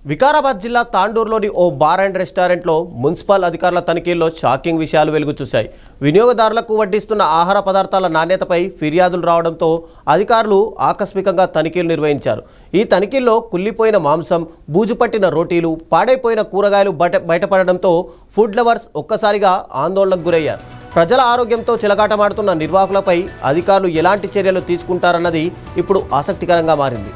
వికారాబాద్ జిల్లా తాండూరులోని ఓ bar and రెస్టారెంట్లో municipal అధికారుల తనిఖీల్లో షాకింగ్ విషయాలు వెలుగుచూశాయి. వినియోగదారులకు వడ్డిస్తున్న ఆహార పదార్థాల నాణ్యతపై ఫిర్యాదులు రావడంతో అధికారులు ఆకస్మికంగా తనిఖీలు నిర్వహించారు. ఈ తనిఖీల్లో కుళ్ళిపోయిన మాంసం, బూజుపట్టిన రోటీలు, పాడైపోయిన కూరగాయలు బయటపడడంతో ఫుడ్ లవర్స్ ఒక్కసారిగా ఆందోళనకు గురయ్యారు. ప్రజల ఆరోగ్యంతో చిలగాటమాడుతున్న నిర్వాహకులపై అధికారులు ఎలాంటి చర్యలు తీసుకుంటారన్నది ఇప్పుడు ఆసక్తికరంగా మారింది.